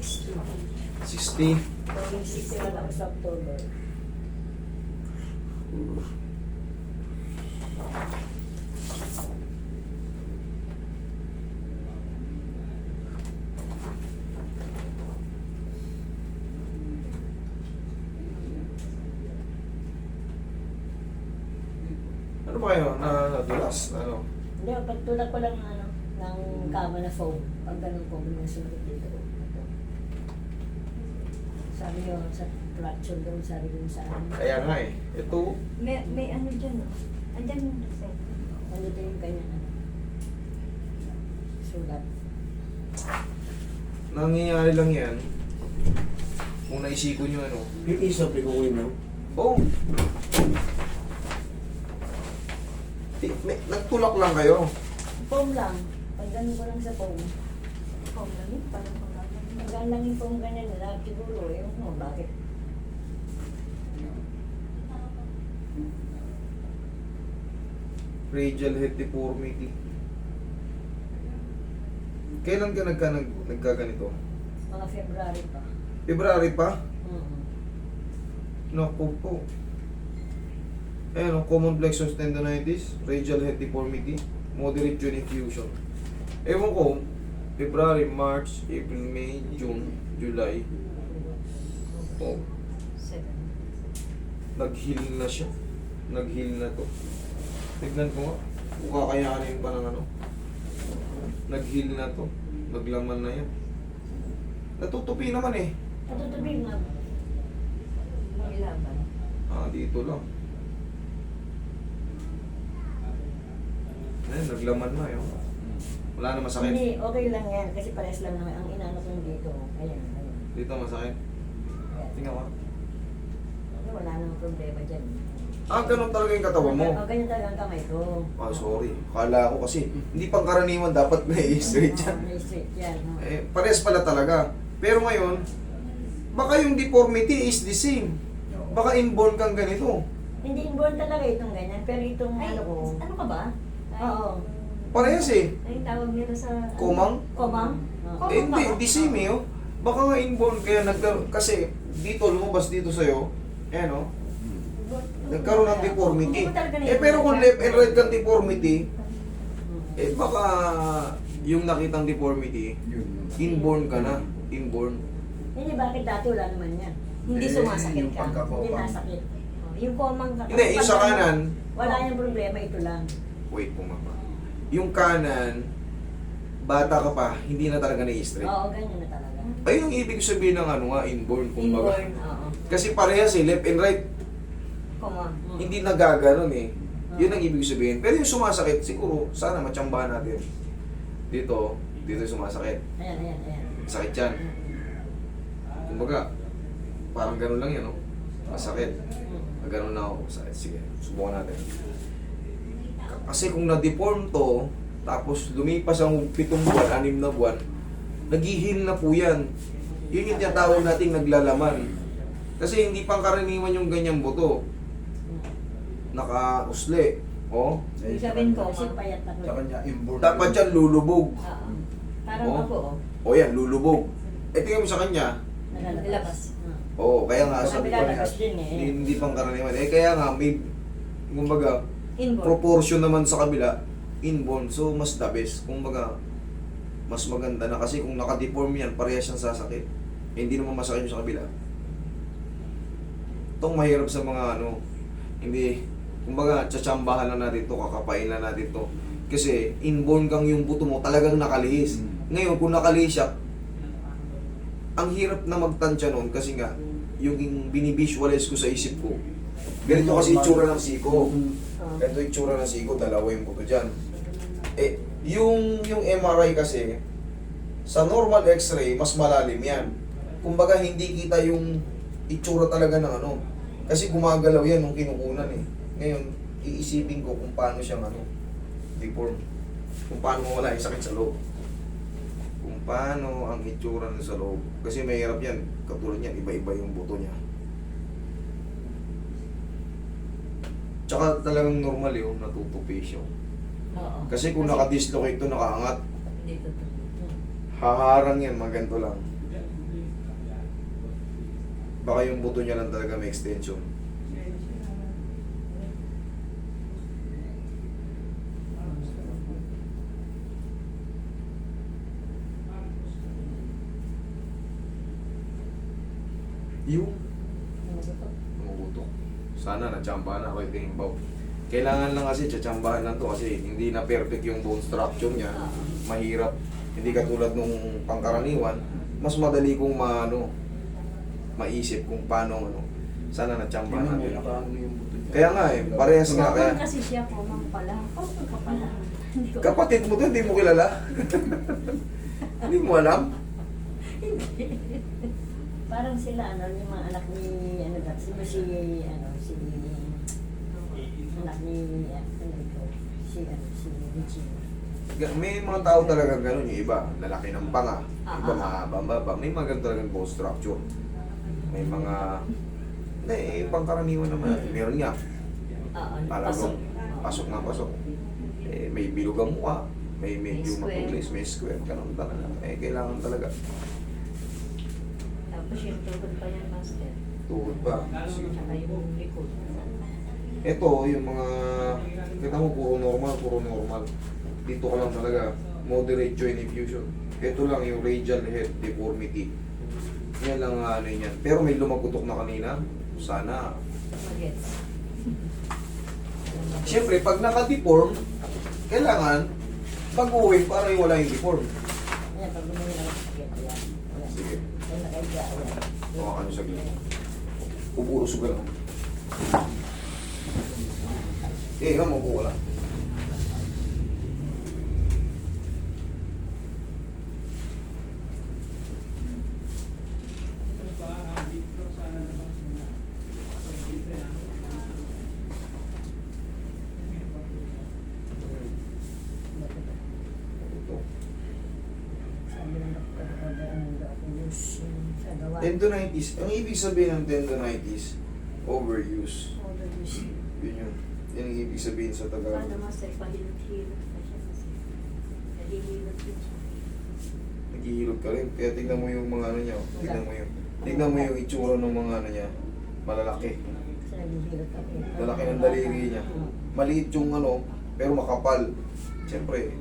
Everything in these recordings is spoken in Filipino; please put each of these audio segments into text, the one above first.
60. 60. Going 60 na lang sa October. Ano ba kayo? Nadulas? Ano? Hindi, pagtulak ko lang ng kama na foam. Pag ganun po, may sumakit dito. Ito. Sabi nyo, sa fracture daw, sabi ko sa amin. Kaya nga eh. Ito, May ano dyan, no? Andyan yung set. Nandito yung kanya, sulat. nangyayari lang yan. Kung naisiko nyo ano. Yung isa, pikukuin mo. Oh! Nagtulak lang kayo. Foam lang. Pag ganun ko lang sa foam. Foam lang yun, parang panggalan. Magaan lang yung foam ganyan na siguro. Ewan mo, bakit? Radial head deformity. Kailan ka nagkaganito? Mga February pa. February pa? Mm-hmm. Naku po. Ayan, common plexus tendonitis, radial head deformity, moderate joint effusion. Ewan ko, February, March, April, May, June, July. Oh, 7. nag-heal na siya. Nag-heal na to. Tignan ko nga. Kung kakayanin pa ng ano. Nag-heal na to. Naglaman na yan. Natutupi naman eh. Natutubig nga. Ang ilaban. Dito lang. Ayan, naglaman na yun. Wala na masakit. Hindi, okay lang yan. Kasi parehas lang naman. Ang inano ko yung dito. Ayan, ayan. Dito masakit. Ayan. Tingnan mo. Wala namang problema dyan. Ganun talaga yung katawan mo. Ganyan talaga ang kamay ko. Sorry. Kala ko kasi, hindi pang karaniwan dapat may straight yan. May straight yan. No? Pares pala talaga. Pero ngayon, baka yung deformity is the same. Baka inborn kang ganito. Hindi inborn talaga itong ganyan. Pero itong Ay, ano ko. ano ka ba? Oo. Parehas eh. Ay, tawag nila sa... Kumang? Komang? Oo. Hindi, the same eh. Oh. Baka nga inborn kaya nagkaroon. Kasi dito, lumabas dito sa'yo. Ayan oh. Nagkaroon ng deformity. Hindi ko talaga Pero kung left and right kang deformity, Mm. baka yung nakitang deformity, inborn ka na. Inborn. Hindi, bakit dati wala naman yan? Hindi Eh, sumasakit yung ka. Hindi pagkakopang. nasakit. Oh, yung komang ka. Hindi, yung sa kanan, Wala yung problema, ito lang. wait po mama. Yung kanan, bata ka pa, hindi na talaga na-straight. Oo, ganyan na talaga. Ayun ang ibig sabihin ng ano nga, inborn. Kumbaga. Inborn, oo. Kasi parehas eh, left and right, Komang. hindi nagaganon eh. Yun ang ibig sabihin. Pero yung sumasakit, siguro, sana matsambahan natin. Dito yung sumasakit. Ayan, ayan, ayan. Sakit yan. Kumbaga, parang ganun lang yan, no? Masakit. Ganun na ako. Sakit. Sige, subukan natin. Kasi kung na-deform to, tapos lumipas ang 7 buwan, 6 na buwan, nag-heal na po yan. Yun yung tinatawag nating naglalaman. Kasi hindi pang karaniwan yung ganyang buto. Naka-usli. Oh. Ibig sabihin ko, Kasi payat na Sa ko. kanya, inborn. Dapat yan lulubog. Oo. Parang Oh. ako, oh. O yan, lulubog. Tingnan mo sa kanya. Lalabas. Oo, kaya nga Sabi sabi ko, lalabas din eh. hindi pang karaniwan. Kaya nga, may, kumbaga, Inborn. proportion naman sa kabila, inborn. So, mas the best. Kumbaga, mas maganda na kasi kung naka-deform yan, parehas siyang sasakit. Hindi naman masakit yung sa kabila. Itong mahirap sa mga ano, hindi, kumbaga, tsatsambahan na natin to, kakapain na natin to. Kasi, inborn kang yung buto mo, talagang nakalihis. Ngayon, kung nakalihis siya, ang hirap na magtansya noon kasi nga, yung binivisualize ko sa isip ko, ganito kasi itsura ng siko. Ganito itsura ng siko, dalawa yung buto dyan. Yung MRI kasi, sa normal x-ray, mas malalim yan. Kumbaga, hindi kita yung itsura talaga ng ano. Kasi gumagalaw yan nung kinukunan eh. Ngayon, iisipin ko kung paano siyang ano, deform. Kung paano mawala yung sakit sa loob. Kung paano ang itsura ng sa loob. Kasi mahirap yan. Katulad yan, iba-iba yung buto niya. Tsaka talagang normal yung natutupi siya. Oo. Kasi kung naka-dislocate to, nakaangat, Dito to. haharang yan, maganto lang. Baka yung buto niya lang talaga may extension. Yung Ano ba ito? umuutok. Sana natsambahan na right yung bow. Kailangan lang kasi tsatsambahan lang to kasi hindi na perfect yung bone structure niya. Mahirap. Hindi katulad nung pangkaraniwan, mas madali kong maisip kung paano Sana natsambahan natin. Kaya nga parehas nga kaya. Kumang kasi siya, kumang pala. Kumang ka pala. Hindi ko- Kapatid mo to, hindi mo kilala? Hindi mo alam? Parang sila, yung mga anak ni, si anak ni, si Richie. May mga tao talaga ganun yung iba. Lalaki ng panga. Iba mahaba-baba. May mga ganun talagang bone structure. May mga... Hindi, pangkaraniwan naman. Meron nga. Pasok. Talagang pasok na pasok. May bilog ang mukha. May medyo May square. matulis. May square. Ganun talaga. Kailangan talaga. Tapos yung tuhod pa yan, master. Tuhod pa. Tsaka yung likod. Ito, yung mga... Kita mo, puro normal. Dito ka lang talaga. Moderate joint effusion. Ito lang yung radial head deformity. Yan lang yan. Pero may lumagutok na kanina. Sana. Magets. Siyempre, pag naka-deform, kailangan baguhin para yung wala yung deform. Ayan, pag bumili na ako sakit, ayan. Ayan. Sige. Ayan, nakahiga, ayan. Mga ano sa gilid. Pupuro sugal lang. Mabuo ka lang. Ito. Sabi ng doktor ko, ano daw ako use sa gawa. Tendonitis. Ang ibig sabihin ng tendonitis, overuse. Overuse. Yun yun. Yan ang ibig sabihin sa Tagalog. Paano, master? Pahilot-hilot pa siya kasi. Nahihilot yun siya. Naghihilot ka rin. Kaya tignan mo yung mga ano niya. Tignan mo yung itsura ng mga ano niya. Malalaki. Kasi naghihilot ako. Lalaki ng daliri niya. Maliit yung pero makapal. Siyempre,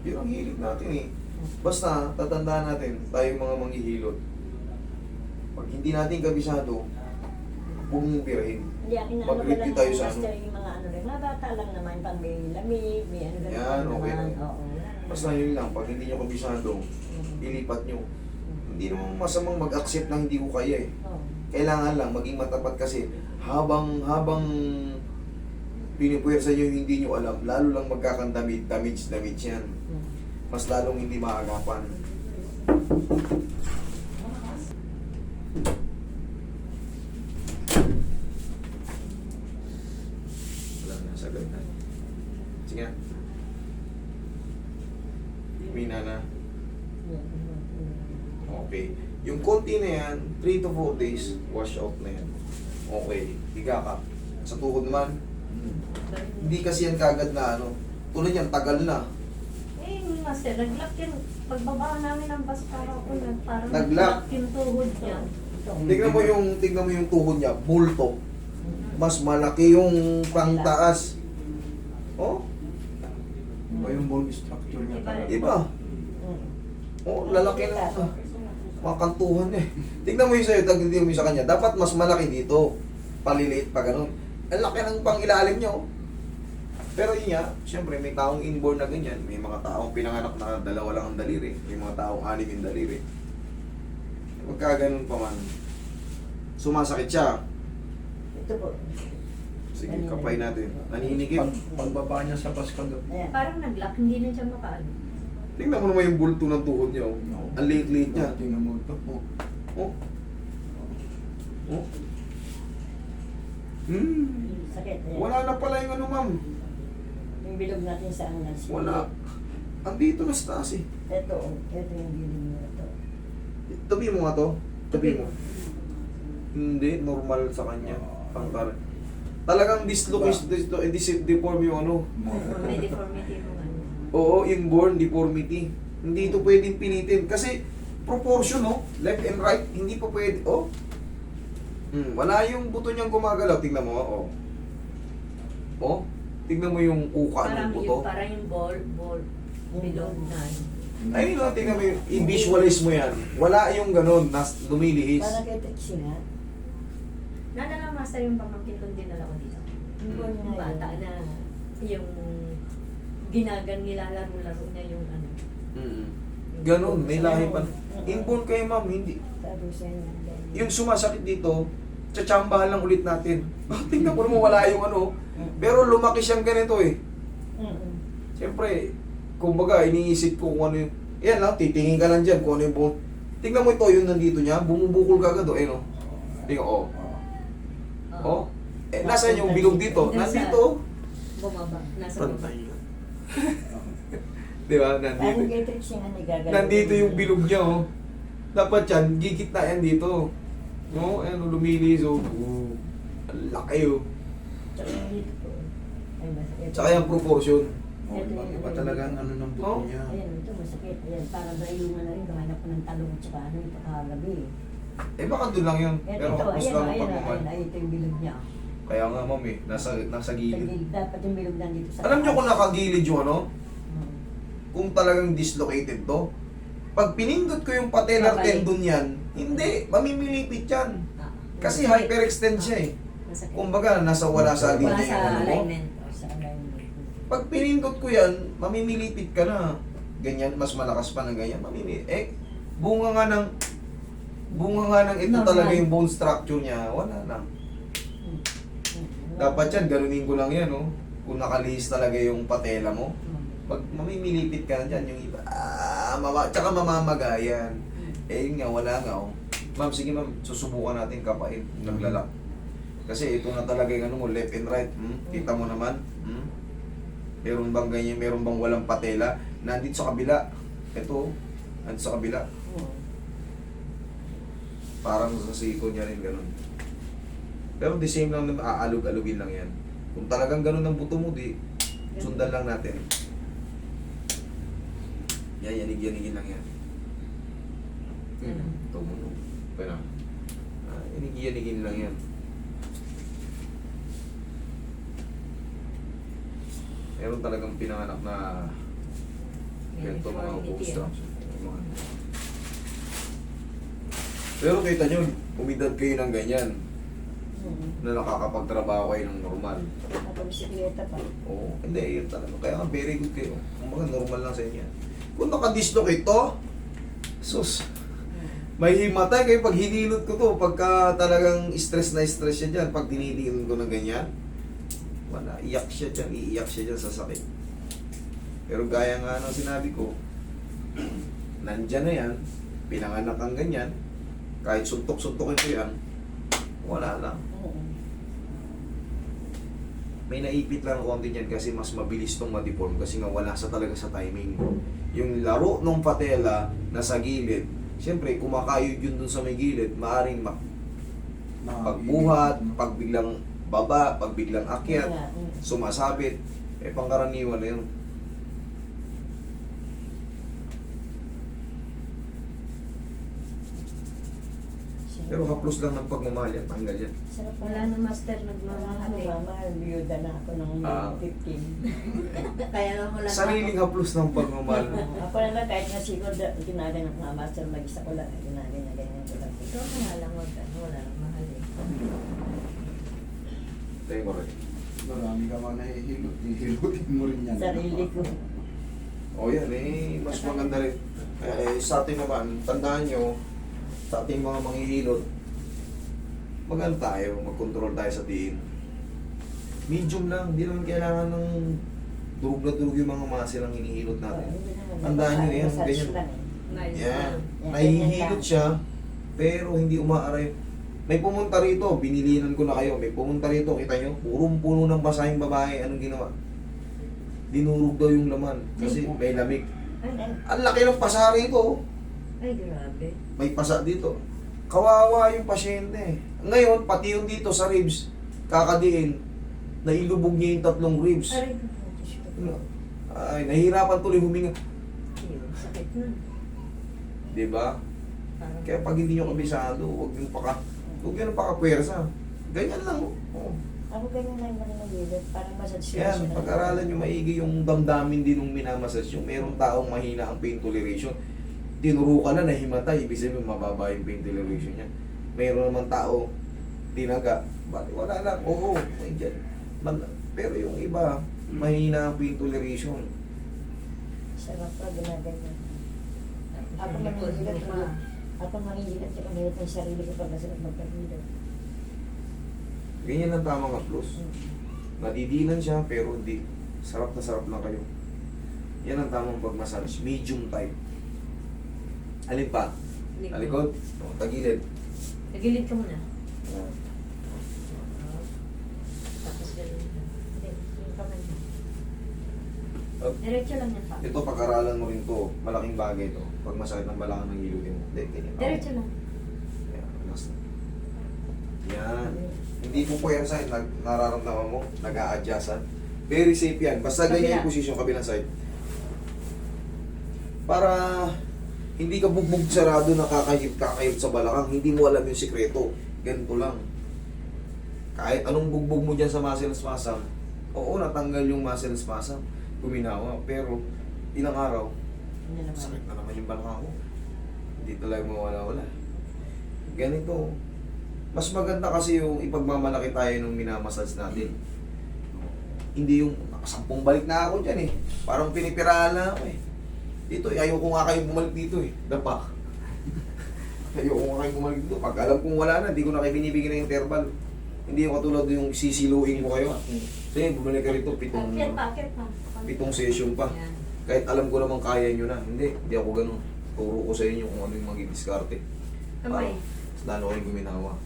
yun ang hilig natin eh. Basta, tatandaan natin, tayo mga manghihilot. Pag hindi natin kabisado, huwag mong birahin. Hindi, akin na Mag-review tayo sa master yung mga rin. Mabata lang naman, pag may lamig, may ganun Yan, okay naman. lang. Oo. Basta yun lang, pag hindi nyo kabisado, ilipat nyo. Hindi naman masamang mag-accept na hindi ko kaya eh. Oo. Kailangan lang maging matapat kasi habang pinipuwersa nyo yung hindi nyo alam, lalo lang damage yan. Mas lalong hindi maagapan. Wala na, sagad na. Sige na. Mina na. Okay. Yung konti na yan, 3 to 4 days, wash out na yan. Okay. Higa ka. Sa tuhod naman, hindi kasi yan kagad na tulad yan, tagal na. Master, nag-lock yun. Pagbaba namin ng bus para ako, parang Nag-lock? yung tuhod niya. Tignan mo yung tuhod niya, bulto. Mas malaki yung pangtaas. Oh, Iba yung bone structure niya talaga. iba. Oh, lalaki na. Mga kantuhan eh. Tignan mo yung sa'yo, tignan mo yung sa kanya. Dapat mas malaki dito. Paliliit pa ganun. Ang laki ng pang-ilalim niya oh. Pero yun nga, siyempre may taong inborn na ganyan. May mga taong pinanganak na 2 lang ang daliri. May mga taong 6 yung daliri. Pagka ganun pa man, sumasakit siya. Ito po. Sige, kapay natin. Naninigip. Pagbaba niya sa Pascal, Ayan. Parang nag-lock, hindi na siya makaano. Tingnan mo naman yung bulto ng tuhod niya. Oh. Ang liit-liit niya. tingnan mo ito po. Oh. Oh. Sakit. Ayan. Wala na pala yung ma'am. Yung bilog natin sa angal. Wala. Andito na sa taas eh. Ito yung bilog na ito. Tabi mo nga to. Tabi mo. Hindi, normal sa kanya. Pangkar. Talagang deform yung May deformity mo ano. Oo, inborn deformity. Hindi ito pwedeng pilitin. Kasi proportion, left and right, hindi pa pwede. Wala yung buto niyang gumagalaw. Tingnan mo, oh. Oh, tingnan mo yung uka ng buto. Parang yung ball, bilog na. Ayun lang, tingnan mo yung, i-visualize mo yan. Wala yung ganun, lumilihis. Para kay Trixie nga. Nadala master yung pamangkin ko dinala ko dito. Inborn nga yun. Bata na yung nilalaro-laro niya yung ano. Ganun, may lahi pa. Inborn kayo ma'am, hindi. Sabi ko sa inyo. Yung sumasakit dito, tsatsambahan lang ulit natin. Tingnan mo naman wala yung ano. Pero lumaki siyang ganito eh. Siyempre, kumbaga, iniisip ko kung ano yung... Yan lang, titingin ka lang dyan kung ano yung bone. Tingnan mo ito, yung nandito niya, bumubukol ka agad, eh, no? Tingnan, oh. Oh? Eh, nasaan yung bilog dito? Nandito. Bumaba. Nasa baba. Di ba? Parang Nandito. kay Trixie nga nagagalaw. Nandito yung bilog niya, oh. Dapat yan, gigit na yan dito. No? Ayan, lumilis, oh. Ang laki, oh. Tsaka yung dito po. Ay, masakit. Tsaka yung proportion. Oh, iba talaga ang ano ng buto Oh. niya. Ayan, ito masakit. Ayan, parang naiungan na rin. Gahanap ko ng talong at saka ano ito kagabi. Eh, baka doon lang yun. Ito, Pero ito, kapos ayan, lang ang ayan, pagmamahal. ayan, ayan, ito yung bilog niya. Kaya nga, ma'am, eh. Nasa Sa gilid. gilid, dapat yung bilog nandito sa Alam niyo kung nakagilid yung ano? Hmm. Kung talagang dislocated to? Pag pinindot ko yung patellar Babalik. tendon yan, hindi, mamimilipit yan. Ah. Kasi hyperextend siya eh. Masakit. Kumbaga, nasa wala sa Wala linya sa yung ano mo. alignment. Sa alignment. Pag pinindot ko yan, mamimilipit ka na. Ganyan, mas malakas pa ng ganyan, mamimilipit. Eh, bunga nga ng ito Normal. talaga yung bone structure niya, wala lang. Dapat yan, ganunin ko lang yan, oh. Kung nakalihis talaga yung patela mo, pag mamimilipit ka na dyan, yung iba, tsaka mamamagayan. Eh, yun nga, wala nga, oh. Ma'am, sige ma'am, susubukan natin kapait, naglalak. Kasi ito na talaga yung ano mo, left and right. Kita mo naman. Meron bang ganyan, meron bang walang patela? Nandito sa kabila. Ito, nandito sa kabila. Parang sa siko niya rin ganun. Pero the same lang naman, aalog-alugin lang yan. Kung talagang ganun ang buto mo, di, sundan lang natin. Yan, yanig-yanigin lang yan. Tumunog. Kaya na. Yanig-yanigin lang yan. Meron talagang pinanganak na ganito mga obstruction. Pero kita nyo, umidad kayo ng ganyan na nakakapagtrabaho kayo ng normal. Ako bisikleta pa. Oo, hindi, yun talaga. Kaya nga, very good kayo. Kumbaga, normal lang sa inyo. Kung nakadislocate to, sus, may himatay kayo pag hinilot ko to. Pagka talagang stress na stress siya dyan, pag dinidin ko ng ganyan, wala, iyak siya dyan, iiyak siya dyan sa sakit. Pero gaya nga ng sinabi ko, nandyan na yan, pinanganak ang ganyan, kahit suntok-suntokin ko yan, wala lang. May naipit lang konti dyan kasi mas mabilis tong ma-deform kasi nga wala sa talaga sa timing. Yung laro ng patela na sa gilid, siyempre kumakayod yun dun sa may gilid, maaaring pagbuhat, pag biglang baba, pag biglang akyat, sumasabit, eh pangkaraniwan na yun. Pero haplos lang ng pagmamahal yan, tanggal yan. Sarap Wala na master Ano nagmamahal. ba, biyuda na ako ng Ah. 15. Kaya lang wala Sariling haplos ng pagmamahal. Ako naman kahit na siguro ginaganap na master mag-isa ko lang, ginaganyan ko lang. Ikaw na lang wala lang mahal eh. Tayo ko rin. Marami ka man nahihilot. Hihilutin mo rin yan. Sarili ko. O yan eh, mas maganda rin. Sa atin naman, tandaan nyo, sa ating mga manghihilot, maganda tayo, mag-control tayo sa tiin. Medium lang, hindi naman kailangan ng durug na durug yung mga muscle ang hinihilot natin. Tandaan nyo yan, ganyan. Yan, nahihilot siya, pero hindi umaaray. May pumunta rito, binilinan ko na kayo, may pumunta rito, kita nyo, purong puno ng basa yung babae, anong ginawa? Dinurog daw yung laman, kasi may lamig. Ang laki ng pasa rito. Ay, grabe. May pasa dito. Kawawa yung pasyente. Ngayon, pati yung dito sa ribs, kakadiin, nailubog niya yung 3 ribs. Aray, Ay, nahihirapan tuloy huminga. sakit na. Diba? Parang Kaya pag hindi nyo kabisado, huwag yung Huwag yan ang pakapwersa. Ganyan lang. Oo. Ako ganyan lang naman nag-ilit. Parang massage Yan, pag-aralan nyo maigi yung damdamin din ng minamassage yung merong taong mahina ang pain toleration. Tinuro ka na nahimatay, ibig sabihin mababa yung pain toleration niya. Meron naman tao, tinaga, bakit wala lang, oo, may dyan. Pero yung iba, mahina ang pain toleration. Sarap pa, ginaganyan. Ako mangigilat ko. Ako mangigilat ko kung ng sarili ko pag nasa magpagilot. Ganyan ang tamang approach. Nadidinan siya, pero hindi. Sarap na sarap lang kayo. Yan ang tamang pag-massage. Medium type. Alin pa? Talikod? O, tagilid. Nagilid ka muna. Yan. Tapos ganun. Hindi, yung kamay mo. Oh. Diretso lang yan pa. Ito, pag-aralan mo rin to. Malaking bagay to. Pag masakit ng balakang ng hilugin mo. Hindi, ganyan. Diretso lang. Yan, relax na. Yan. Hindi po puwersa, nararamdaman mo, nag-a-adjustan. Very safe yan. Basta ganyan yung position, kabilang side. Para hindi ka bugbog sarado na kakayip sa balakang, hindi mo alam yung sikreto. Ganito lang. Kahit anong bugbog mo dyan sa muscle spasm, oo, natanggal yung muscle spasm, guminawa. Pero, ilang araw, sakit na naman yung balakang ko. Hindi talaga mawala-wala. Ganito. Mas maganda kasi yung ipagmamalaki tayo nung minamassage natin. Hindi yung nakasampung balik na ako dyan eh. Parang pinipiraan na ako eh. Dito, ayaw ko nga kayo bumalik dito eh. Dapa. Ayaw ko nga kayo bumalik dito. Pag alam kong wala na, di ko na kayo binibigyan ng interval. Hindi yung katulad yung sisiluin ko kayo. Sige, bumalik ka rito, Akit pa. pitong session pa. Yan. Kahit alam ko namang kaya nyo na. Hindi ako ganun. Turo ko sa inyo kung ano yung mag-diskarte. Kamay. Mas lalo kayong guminawa.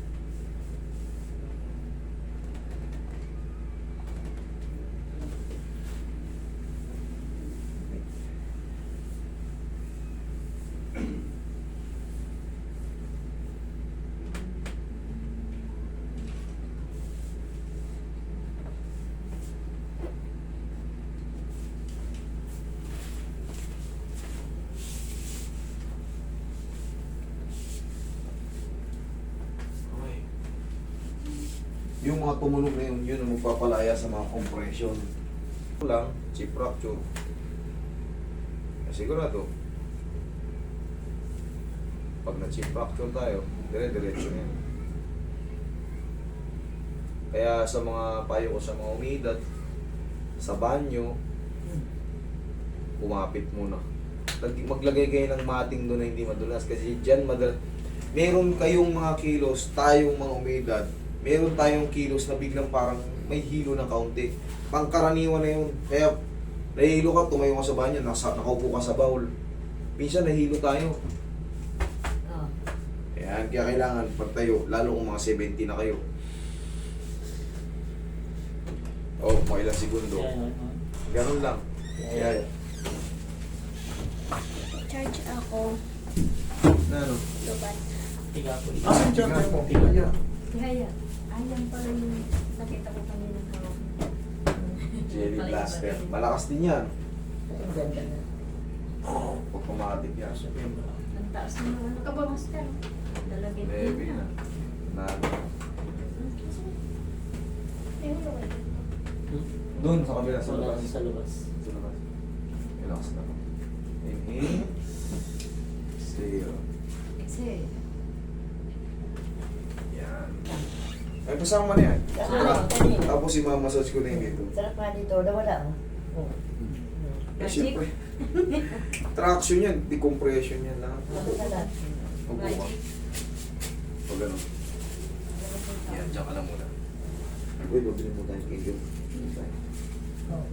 Okay. Yung mga tumunog na yun ang magpapalaya sa mga compression. Ito lang, chip fracture. Sigurado, pag na-chip fracture tayo, dire-diretso na yan. Kaya sa mga payo ko sa mga umidad, sa banyo, kumapit muna. Maglagay kayo ng mating doon na hindi madulas. Kasi dyan meron kayong mga kilos, tayong mga umidad, meron tayong kilos na biglang parang may hilo ng kaunti. Pangkaraniwan na yun. Kaya nahihilo ka, tumayo ka sa banyo, nakaupo ka sa bowl. Minsan nahihilo tayo. Oh. Ayan, kaya kailangan pagtayo, lalo kung mga 70 na kayo. Oh, mga ilang segundo. Ganun lang. Ayan. Charge ako. Na ano? Lubat. Asan charger mo? Ayan. Kaya, ayan pa rin yung nakita ko kanina kahapon. Jelly blaster. Malakas din yan. Ang ganda na. Pag pumatik yan. Ang taas na ano ka ba, master? Dalagin Maybe na. Na ano. Ayun, lubat. Doon sa kabila, sa labas. Sa labas. Sa labas. Relax na. Inhale. Exhale. Exhale. Yan. Ay, pasama na yan. Sarap kanina. Tapos i-massage ko na yun dito. Sarap nga dito, nawala oh. Oh. Eh, syempre. Traction yan, decompression yan lahat. Nakasalat. Upo ka. Pag ano. Yan, dyan ka lang muna. Uy, babili mo tayo kay Oh.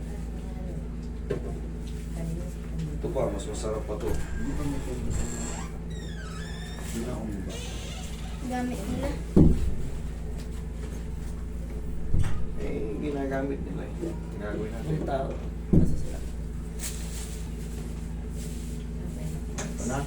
Kanina. Ito pa, mas masarap pa to. Hindi pa may tulog sa mga. Hindi na ako ba? Gamit nila. Eh, ginagamit nila eh. Gagawin natin. Ang tao. Nasa sila. Okay. Ito na.